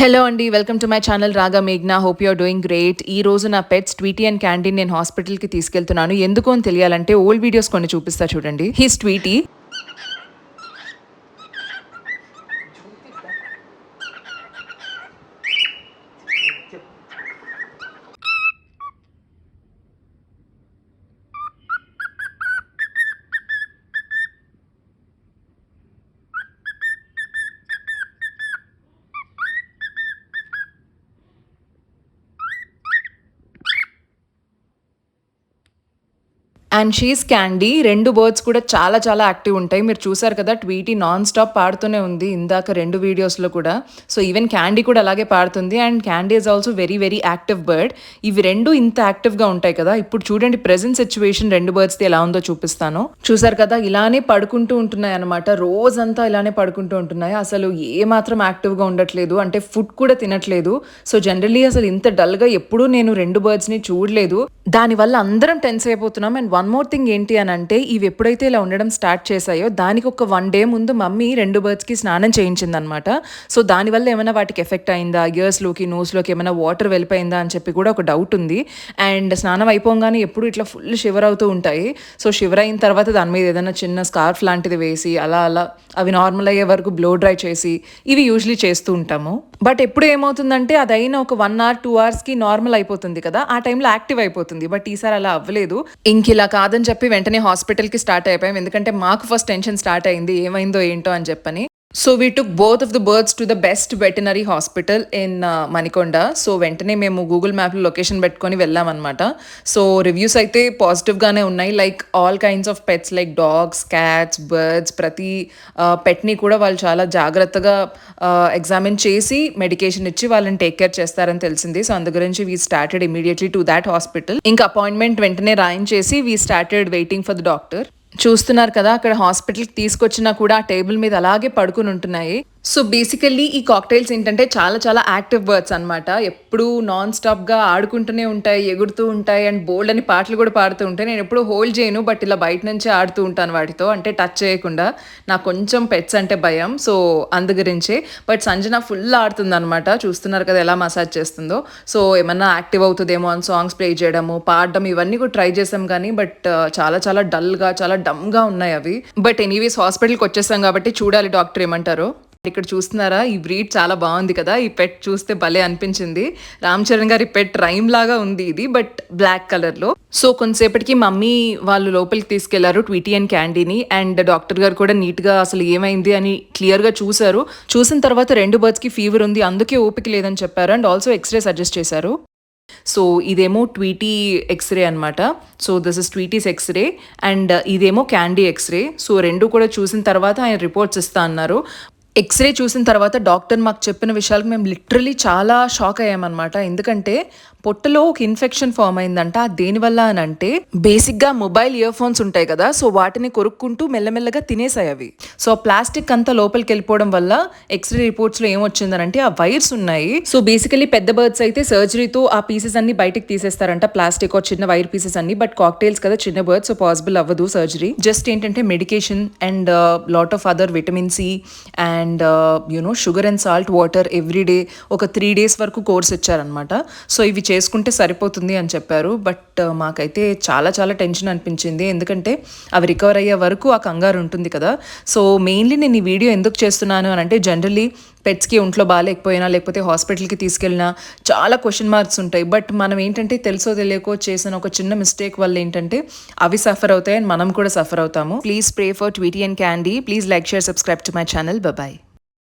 Hello అండి, welcome to my channel Raga మేఘ్నా. Hope you're doing great. ఈ రోజు నా పెట్స్ ట్వీటీ అండ్ క్యాండీ నేను హాస్పిటల్కి తీసుకెళ్తున్నాను. ఎందుకు అని తెలియాలంటే ఓల్డ్ వీడియోస్ కొన్ని చూపిస్తా చూడండి. He's Tweety. And she's candy. రెండు బర్డ్స్ కూడా చాలా చాలా యాక్టివ్ ఉంటాయి. మీరు చూసారు కదా, ట్వీటీ నాన్ స్టాప్ పాడుతూనే ఉంది ఇందాక రెండు వీడియోస్లో కూడా. సో ఈవెన్ క్యాండీ కూడా అలాగే పాడుతుంది. And candy is also very very active bird. ఇవి రెండు ఇంత యాక్టివ్గా ఉంటాయి కదా. ఇప్పుడు చూడండి ప్రెజెంట్ సిచ్యువేషన్ రెండు బర్డ్స్ది ఎలా ఉందో చూపిస్తాను. చూసారు కదా, ఇలానే పడుకుంటూ ఉంటున్నాయి అనమాట. రోజంతా ఇలానే పడుకుంటూ ఉంటున్నాయి. అసలు ఏ మాత్రం యాక్టివ్గా ఉండట్లేదు, అంటే ఫుడ్ కూడా తినట్లేదు. సో జనరల్లీ అసలు ఇంత డల్గా ఎప్పుడూ నేను రెండు బర్డ్స్ని చూడలేదు. దానివల్ల అందరం టెన్స్ అయిపోతున్నాం. అండ్ వన్ మోర్ థింగ్ ఏంటి అని అంటే, ఇవి ఎప్పుడైతే ఇలా ఉండడం స్టార్ట్ చేశాయో దానికి ఒక 1 day ముందు మమ్మీ రెండు బర్డ్స్కి స్నానం చేయించిందనమాట. సో దానివల్ల ఏమైనా వాటికి ఎఫెక్ట్ అయిందా, ఇయర్స్లోకి నోస్లోకి ఏమైనా వాటర్ వెళ్ళిపోయిందా అని చెప్పి కూడా ఒక డౌట్ ఉంది. అండ్ స్నానం అయిపోగానే ఎప్పుడు ఇట్లా ఫుల్ షివర్ అవుతూ ఉంటాయి. సో షివర్ అయిన తర్వాత దాని మీద ఏదైనా చిన్న స్కార్ఫ్ లాంటిది వేసి అలా అలా అవి నార్మల్ అయ్యే వరకు బ్లో డ్రై చేసి ఇవి యూజువలీ చేస్తూ ఉంటాము. బట్ ఎప్పుడు ఏమవుతుందంటే అదైనా ఒక 1 hour 2 hoursకి నార్మల్ అయిపోతుంది కదా, ఆ టైంలో యాక్టివ్ అయిపోతుంది. బట్ ఈసారి అలా అవ్వలేదు. ఇంక ఇలా కాదని చెప్పి వెంటనే హాస్పిటల్కి స్టార్ట్ అయిపోయాం. ఎందుకంటే మాకు ఫస్ట్ టెన్షన్ స్టార్ట్ అయింది, ఏమైందో ఏంటో అని చెప్పని. So we took both of the birds to the best veterinary hospital in Manikonda. So వెంటనే మేము గూగుల్ మ్యాప్లో లొకేషన్ పెట్టుకొని వెళ్ళామన్నమాట. సో రివ్యూస్ అయితే పాజిటివ్గానే ఉన్నాయి. Like all kinds of pets like dogs, cats, birds, ప్రతి పెట్ని కూడా వాళ్ళు చాలా జాగ్రత్తగా ఎగ్జామిన్ చేసి మెడికేషన్ ఇచ్చి వాళ్ళని టేక్ కేర్ చేస్తారని తెలిసింది. సో అందు గురించి we started immediately to that hospital. ఇంకా అపాయింట్మెంట్ వెంటనే రాయించేసి we started waiting for the doctor. చూస్తున్నారు కదా, అక్కడ హాస్పిటల్కి తీసుకొచ్చినా కూడా ఆ టేబుల్ మీద అలాగే పడుకుని ఉంటున్నాయి. సో బేసికల్లీ ఈ కాక్టైల్స్ ఏంటంటే చాలా చాలా యాక్టివ్ బర్డ్స్ అనమాట. ఎప్పుడు నాన్ స్టాప్గా ఆడుకుంటూనే ఉంటాయి, ఎగురుతూ ఉంటాయి, అండ్ బోల్డ్ అని పాటలు కూడా పాడుతూ ఉంటాయి. నేను ఎప్పుడు హోల్డ్ చేయను, బట్ ఇలా బయట నుంచే ఆడుతూ ఉంటాను వాటితో, అంటే టచ్ చేయకుండా. నాకు కొంచెం పెట్స్ అంటే భయం, సో అందు గురించే. బట్ సంజన ఫుల్ ఆడుతుంది అనమాట. చూస్తున్నారు కదా ఎలా మసాజ్ చేస్తుందో. సో ఏమన్నా యాక్టివ్ అవుతుందేమో అని సాంగ్స్ ప్లే చేయడము, పాడడం, ఇవన్నీ కూడా ట్రై చేసాం కానీ బట్ చాలా చాలా డల్గా చాలా డమ్గా ఉన్నాయి అవి. బట్ ఎనీవేస్ హాస్పిటల్కి వచ్చేసాం కాబట్టి చూడాలి డాక్టర్ ఏమంటారో. ఇక్కడ చూస్తున్నారా, ఈ బ్రీడ్ చాలా బాగుంది కదా. ఈ పెట్ చూస్తే భలే అనిపించింది. రామ్ చరణ్ గారి పెట్ రైమ్ లాగా ఉంది ఇది, బట్ బ్లాక్ కలర్ లో. సో కొంతసేపటికి మమ్మీ వాళ్ళు లోపలికి తీసుకెళ్లారు ట్వీటీ అండ్ క్యాండీని. అండ్ డాక్టర్ గారు కూడా నీట్ గా అసలు ఏమైంది అని క్లియర్ గా చూసారు. చూసిన తర్వాత రెండు బర్డ్స్ కి ఫీవర్ ఉంది, అందుకే ఓపిక లేదని చెప్పారు. అండ్ ఆల్సో ఎక్స్రే సజెస్ట్ చేశారు. సో ఇదేమో ట్వీటీ ఎక్స్రే అనమాట. So this is Tweety's x-ray and ఇదేమో క్యాండీ ఎక్స్రే. సో రెండు కూడా చూసిన తర్వాత ఆయన రిపోర్ట్స్ ఇస్తా అన్నారు. ఎక్స్రే చూసిన తర్వాత డాక్టర్ మాకు చెప్పిన విషయాలకు మేము లిటరలీ చాలా షాక్ అయ్యామన్నమాట. ఎందుకంటే పొట్టలో ఒక ఇన్ఫెక్షన్ ఫామ్ అయిందంట. దేనివల్ల అని అంటే బేసిక్గా మొబైల్ ఇయర్ ఫోన్స్ ఉంటాయి కదా, సో వాటిని కొరుక్కుంటూ మెల్లమెల్లగా తినేసాయి అవి. సో ప్లాస్టిక్ అంతా లోపలికి వెళ్ళిపోవడం వల్ల ఎక్స్రే రిపోర్ట్స్లో ఏమొచ్చిందనంటే ఆ వైర్స్ ఉన్నాయి. సో బేసికలీ పెద్ద బర్డ్స్ అయితే సర్జరీతో ఆ పీసెస్ అన్ని బయటకు తీసేస్తారంట, ప్లాస్టిక్ చిన్న వైర్ పీసెస్ అన్ని. బట్ కాక్టైల్స్ కదా, చిన్న బర్డ్స్, సో పాసిబుల్ అవ్వదు సర్జరీ. జస్ట్ ఏంటంటే medication and lot of other vitamin C and sugar and salt water everyday ఒక 3 days వరకు కోర్స్ ఇచ్చారనమాట. సో ఇవి చేసుకుంటే సరిపోతుంది అని చెప్పారు. బట్ మాకైతే చాలా చాలా టెన్షన్ అనిపించింది. ఎందుకంటే అవి రికవర్ అయ్యే వరకు ఆ కంగారు ఉంటుంది కదా. సో మెయిన్లీ నేను ఈ వీడియో ఎందుకు చేస్తున్నాను అని అంటే, జనరల్లీ పెట్స్కి ఒంట్లో బాగాలేకపోయినా లేకపోతే హాస్పిటల్కి తీసుకెళ్ళినా చాలా క్వశ్చన్ మార్క్స్ ఉంటాయి. బట్ మనం ఏంటంటే తెలుసో తెలియకో చేసిన ఒక చిన్న మిస్టేక్ వల్ల ఏంటంటే అవి సఫర్ అవుతాయి అండ్ మనం కూడా సఫర్ అవుతాము. Please pray for Tweety and Candy. Please like, share, subscribe to my channel. Bye.